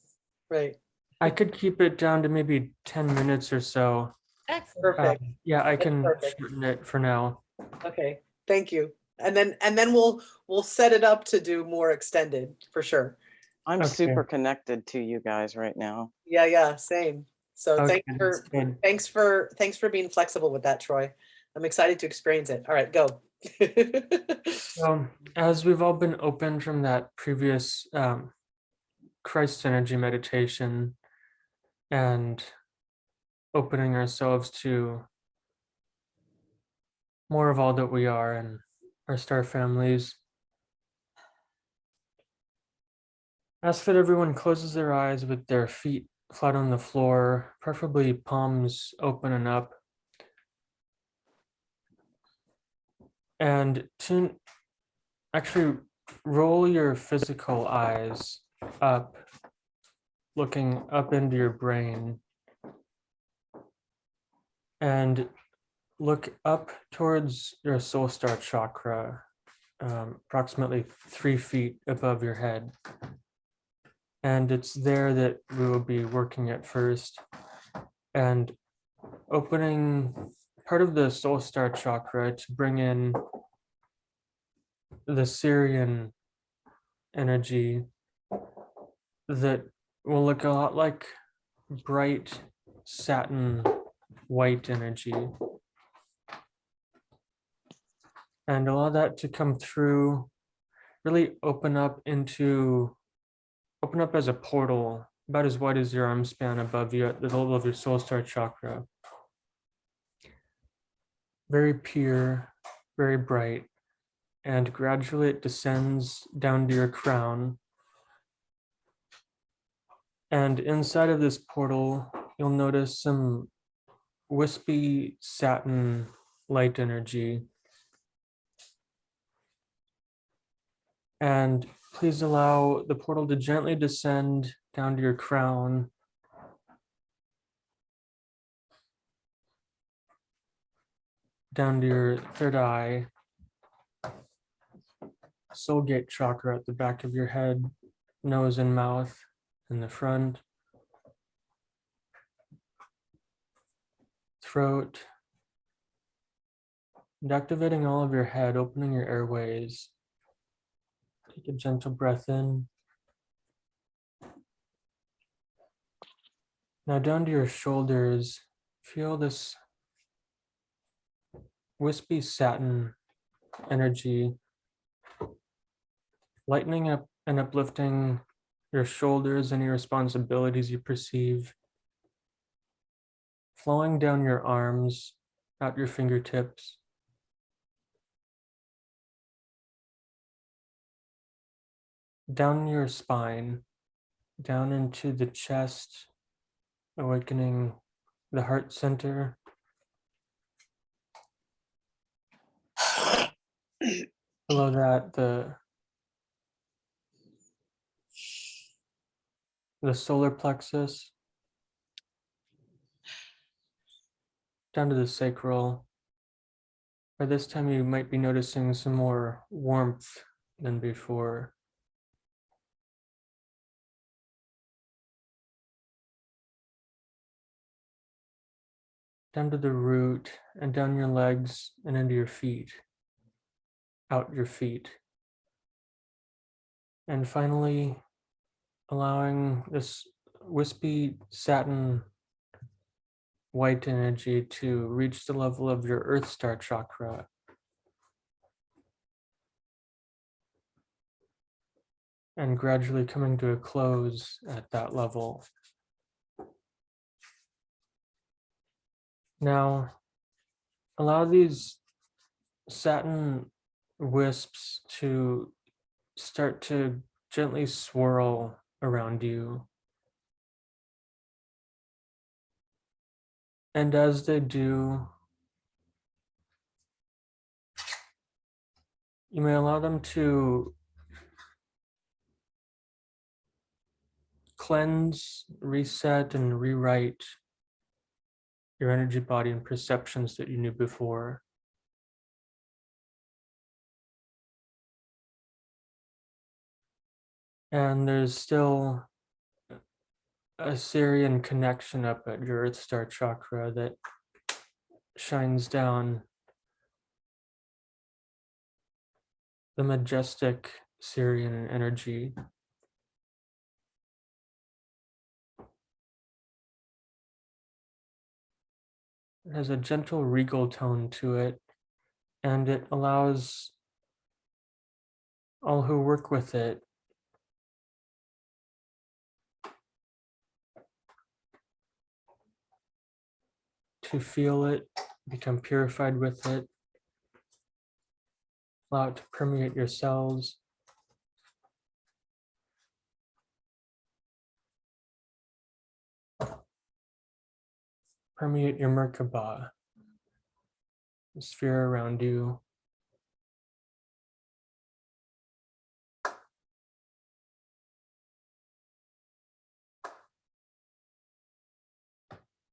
Right. I could keep it down to maybe 10 minutes or so. Excellent. Perfect. Yeah, I can shorten it for now. Okay, thank you. And then we'll set it up to do more extended for sure. I'm super connected to you guys right now. Yeah, same. So Okay, thanks for being flexible with that, Troy. I'm excited to experience it. All right, go. As we've all been open from that previous Christ energy meditation and opening ourselves to more of all that we are and our star families, ask that everyone closes their eyes with their feet flat on the floor, preferably palms open and up. And actually roll your physical eyes up, looking up into your brain, and look up towards your soul star chakra, approximately 3 feet above your head. And it's there that we will be working at first. And opening part of the soul star chakra to bring in the Syrian energy that will look a lot like bright satin white energy. And allow that to come through, really open up as a portal, about as wide as your arm span above you at the level of your soul star chakra. Very pure, very bright, and gradually it descends down to your crown. And inside of this portal, you'll notice some wispy satin light energy. And please allow the portal to gently descend down to your crown. Down to your third eye, soul gate chakra at the back of your head, nose and mouth in the front, throat, and activating all of your head, opening your airways. Take a gentle breath in. Now down to your shoulders, feel this wispy satin energy lightening up and uplifting your shoulders, any responsibilities you perceive, flowing down your arms, out your fingertips, down your spine, down into the chest, awakening the heart center. Below that, the solar plexus, down to the sacral. By this time, you might be noticing some more warmth than before. Down to the root and down your legs and into your feet, out your feet. And finally, allowing this wispy satin white energy to reach the level of your Earth Star chakra. And gradually coming to a close at that level. Now, allow these satin wisps to start to gently swirl around you. And as they do, you may allow them to cleanse, reset, and rewrite your energy body and perceptions that you knew before. And there's still a Syrian connection up at your Earth Star chakra that shines down the majestic Syrian energy. It has a gentle regal tone to it, and it allows all who work with it to feel it, become purified with it, allow it to permeate your cells. Permeate your Merkaba, the sphere around you.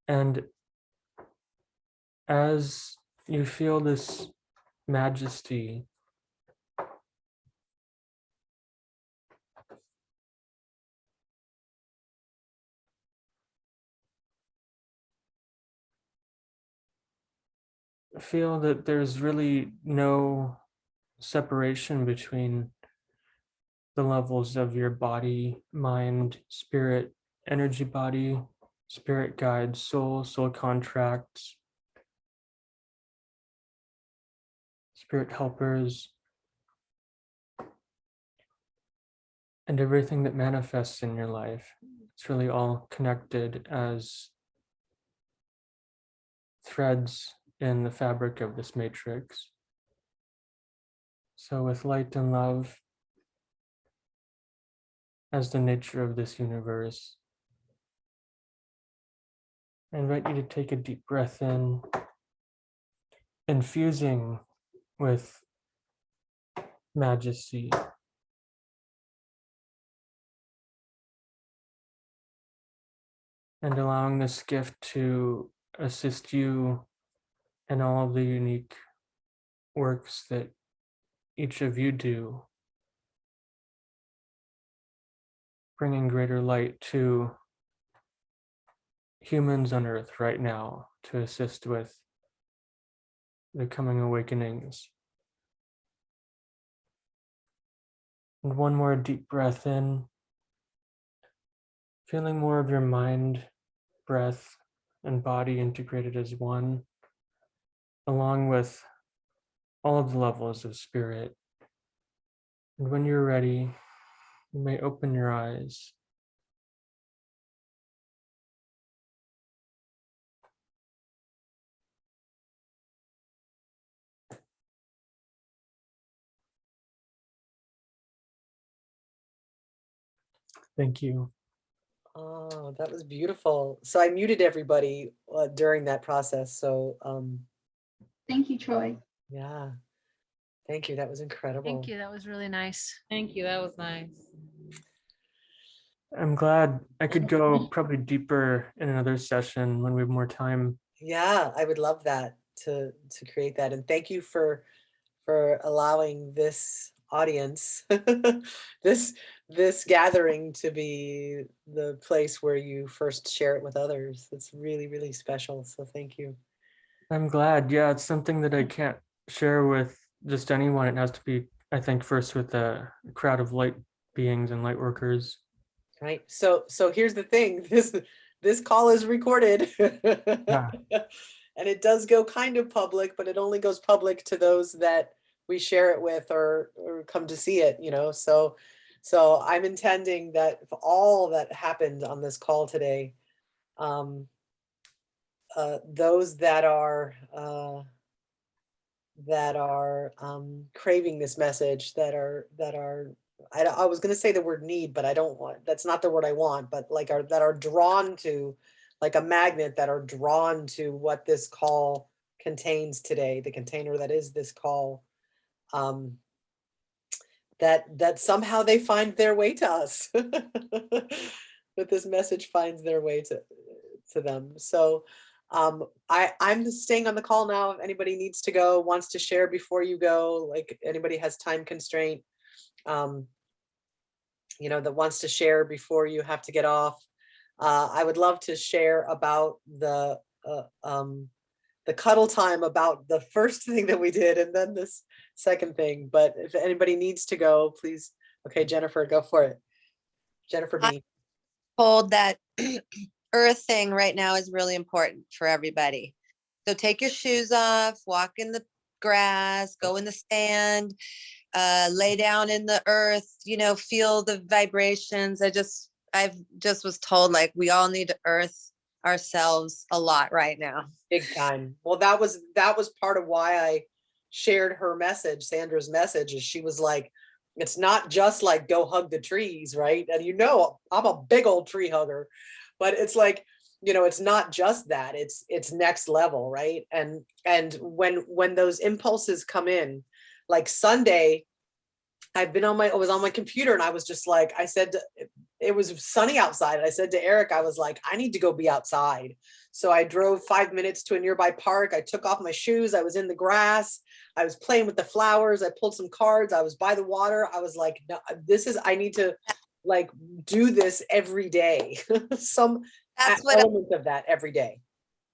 And as you feel this majesty, feel that there's really no separation between the levels of your body, mind, spirit, energy body, spirit guides, soul, soul contracts, spirit helpers, and everything that manifests in your life. It's really all connected as threads in the fabric of this matrix. So with light and love as the nature of this universe, I invite you to take a deep breath in, infusing with majesty. And allowing this gift to assist you in all of the unique works that each of you do, bringing greater light to humans on Earth right now to assist with the coming awakenings. And one more deep breath in, feeling more of your mind, breath, and body integrated as one, along with all of the levels of spirit. And when you're ready, you may open your eyes. Thank you. Oh, that was beautiful. So I muted everybody during that process. So Thank you, Troy. yeah, thank you. That was incredible. Thank you. That was really nice. Thank you. That was nice. I'm glad I could go probably deeper in another session when we have more time. Yeah, I would love that to create that. And thank you for allowing this audience, this gathering to be the place where you first share it with others. It's really, really special. So thank you. I'm glad. Yeah, it's something that I can't share with just anyone. It has to be, I think, first with a crowd of light beings and light workers. Right. So here's the thing. This call is recorded. Yeah. And it does go kind of public, but it only goes public to those that we share it with or come to see it, you know. So I'm intending that for all that happened on this call today, those that are craving this message, that are I was going to say the word need, but I don't want, that's not the word I want, but like that are drawn to, like a magnet, that are drawn to what this call contains today, the container that is this call, that somehow they find their way to us, that this message finds their way to them. So I'm staying on the call now. If anybody needs to go, wants to share before you go, like anybody has time constraint, you know, that wants to share before you have to get off. I would love to share about the cuddle time, about the first thing that we did, and then this second thing. But if anybody needs to go, please. Okay, Jennifer, go for it. Jennifer B. Told that earthing right now is really important for everybody. So take your shoes off, walk in the grass, go in the sand, lay down in the earth, you know, feel the vibrations. I've just was told, like, we all need to earth ourselves a lot right now. Big time. Well, that was part of why I shared her message, Sandra's message, is she was like, it's not just like go hug the trees, right? And you know, I'm a big old tree hugger, but it's like, you know, it's not just that, it's next level, right? And when those impulses come in, like Sunday, I was on my computer and I was just like, I said, it was sunny outside. And I said to Eric, I was like, I need to go be outside. So I drove 5 minutes to a nearby park. I took off my shoes. I was in the grass. I was playing with the flowers. I pulled some cards. I was by the water. I was like, no, I need to like do this every day. Some element of that every day.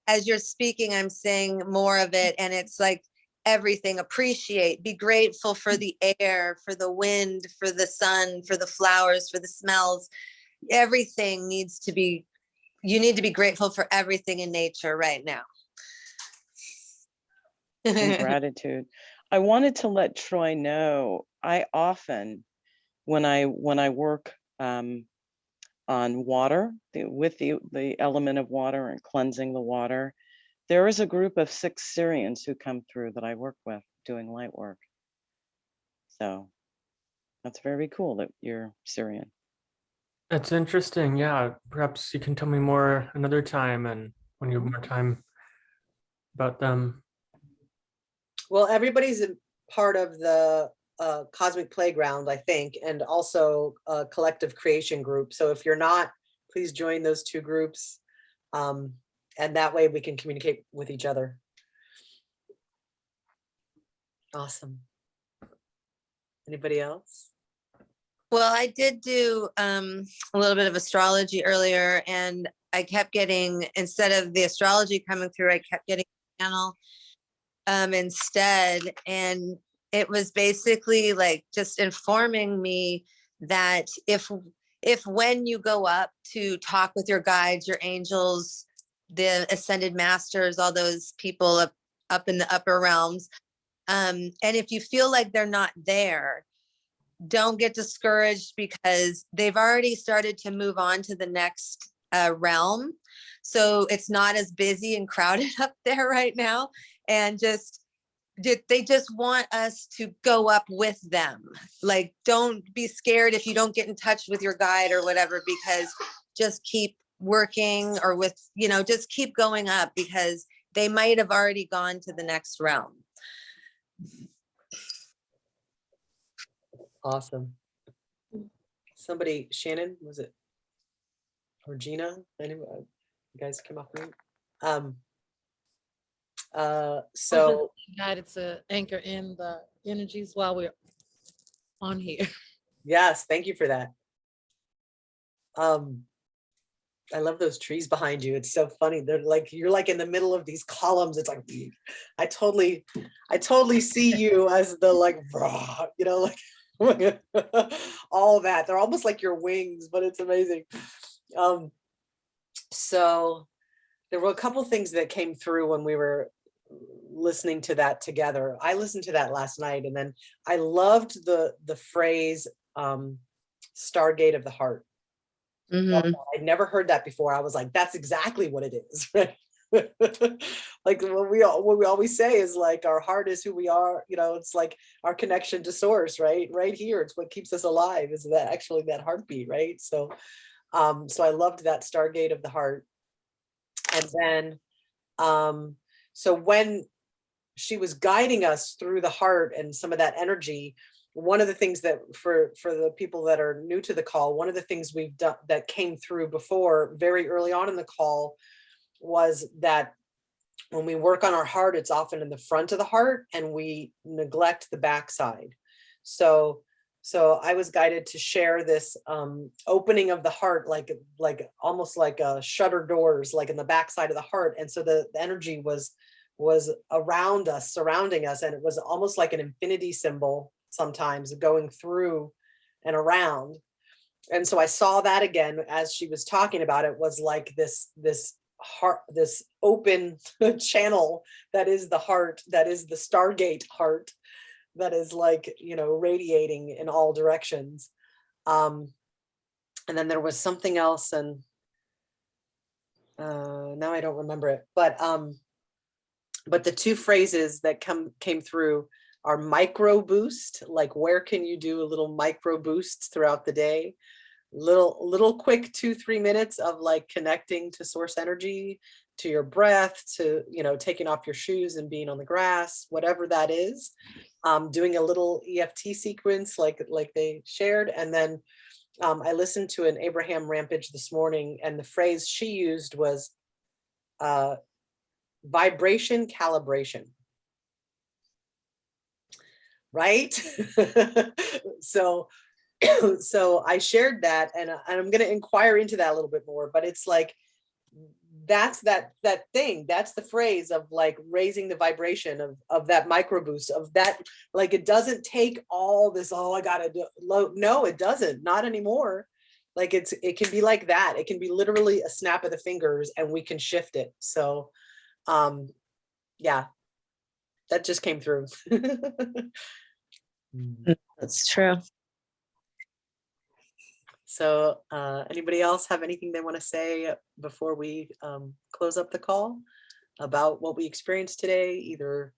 as you're speaking, I'm saying more of it, and it's like everything. Appreciate, be grateful for the air, for the wind, for the sun, for the flowers, for the smells. Everything needs to be, you need to be grateful for everything in nature right now. And gratitude. I wanted to let Troy know, I often, when I work on water, with the element of water and cleansing the water, there is a group of 6 Syrians who come through that I work with doing light work. So that's very cool that you're Syrian. That's interesting. Yeah, perhaps you can tell me more another time and when you have more time about them. Well, everybody's a part of the Cosmic Playground, I think, and also a collective creation group. So if you're not, please join those 2 groups. And that way we can communicate with each other. Awesome. Anybody else? Well, I did do a little bit of astrology earlier, and I kept getting, instead of the astrology coming through, I kept getting a panel instead. And it was basically like just informing me that if when you go up to talk with your guides, your angels, the ascended masters, all those people up in the upper realms, and if you feel like they're not there, don't get discouraged, because they've already started to move on to the next realm. So it's not as busy and crowded up there right now. And they just want us to go up with them. Like, don't be scared if you don't get in touch with your guide or whatever, because just keep working, or with, just keep going up, because they might have already gone to the next realm. Awesome. Somebody, Shannon, was it? Or Gina? Anyway, you guys came off mute. So guided to anchor in the energies while we're on here. yes, thank you for that. I love those trees behind you. It's so funny. They're like, you're like in the middle of these columns. It's like, I totally see you as the like, like all that. They're almost like your wings, but it's amazing. So there were a couple things that came through when we were listening to that together. I listened to that last night, and then I loved the phrase Stargate of the Heart. Mm-hmm. I'd never heard that before. I was like, that's exactly what it is, right? Like what we always say is like, our heart is who we are, it's like our connection to source, right here. It's what keeps us alive, is that actually that heartbeat, right? So so I loved that Stargate of the Heart. And then so when she was guiding us through the heart and some of that energy, one of the things that for the people that are new to the call, one of the things we've done that came through before very early on in the call was that when we work on our heart, it's often in the front of the heart and we neglect the backside. So I was guided to share this opening of the heart, like almost like shutter doors, like in the backside of the heart. And so the energy was around us, surrounding us, and it was almost like an infinity symbol sometimes going through and around. And so I saw that again as she was talking about it, was like this heart, this open channel that is the heart, that is the Stargate heart, that is like, radiating in all directions. And then there was something else, and now I don't remember it, but the 2 phrases that came through are micro boost, like where can you do a little micro boosts throughout the day, little quick 2-3 minutes of like connecting to source energy, to your breath, to taking off your shoes and being on the grass, whatever that is, doing a little EFT sequence like they shared. And then I listened to an Abraham Rampage this morning, and the phrase she used was vibration calibration. Right? So I shared that, and I'm going to inquire into that a little bit more, but it's like that's that thing, that's the phrase of like raising the vibration of that micro boost of that. Like, it doesn't take all this, oh, I gotta do, no, it doesn't, not anymore. Like it can be like that. It can be literally a snap of the fingers and we can shift it. So yeah, that just came through. That's true. So anybody else have anything they want to say before we close up the call about what we experienced today, either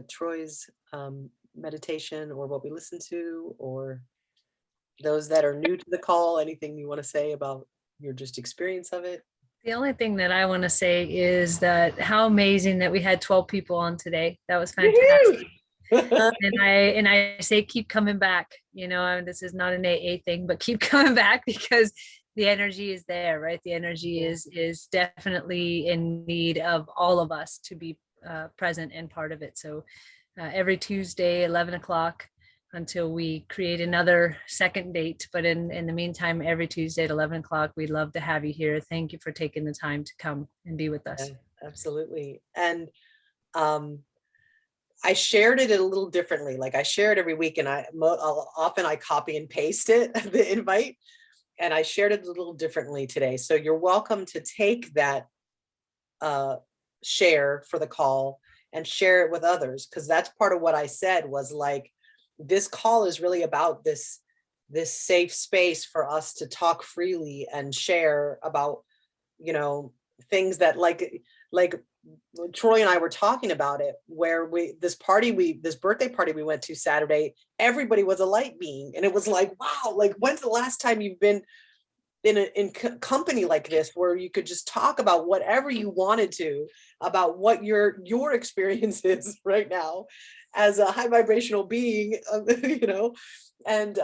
Troy's meditation or what we listened to, or those that are new to the call, anything you want to say about your just experience of it? The only thing that I want to say is that how amazing that we had 12 people on today. That was fantastic. and I say keep coming back, you know, and this is not an AA thing, but keep coming back because the energy is there, right? The energy is definitely in need of all of us to be present and part of it. So every Tuesday, 11 o'clock until we create another second date. But in the meantime, every Tuesday at 11 o'clock, we'd love to have you here. Thank you for taking the time to come and be with us. Yeah, absolutely. And I shared it a little differently. Like I share it every week, and often I copy and paste it, the invite, and I shared it a little differently today. So you're welcome to take that share for the call and share it with others, because that's part of what I said was like, this call is really about this safe space for us to talk freely and share about, you know, things that like Troy and I were talking about it, where this birthday party we went to Saturday, everybody was a light being. And it was like, wow, like when's the last time you've been in company like this, where you could just talk about whatever you wanted to, about what your experience is right now as a high vibrational being, you know, and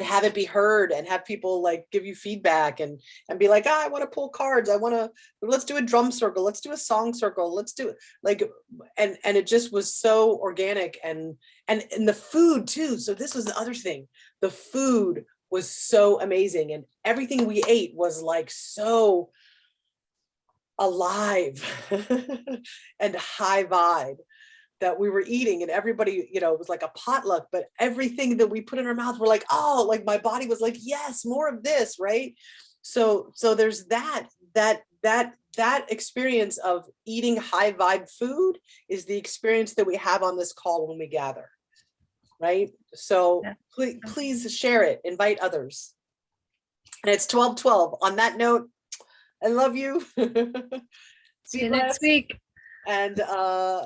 have it be heard, and have people like give you feedback and be like, I want to pull cards. Let's do a drum circle. Let's do a song circle. Let's do it like, and it just was so organic and the food too. So this was the other thing. The food was so amazing, and everything we ate was like so alive and high vibe that we were eating, and everybody, you know, it was like a potluck, but everything that we put in our mouth, we're like, oh, like my body was like, yes, more of this, right? So there's that experience of eating high vibe food is the experience that we have on this call when we gather, right? So yeah. Please share it, invite others. And it's 12/12. On that note, I love you. See you next week. And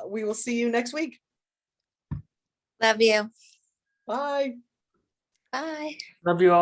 we will see you next week. Love you. Bye. Bye. Love you all.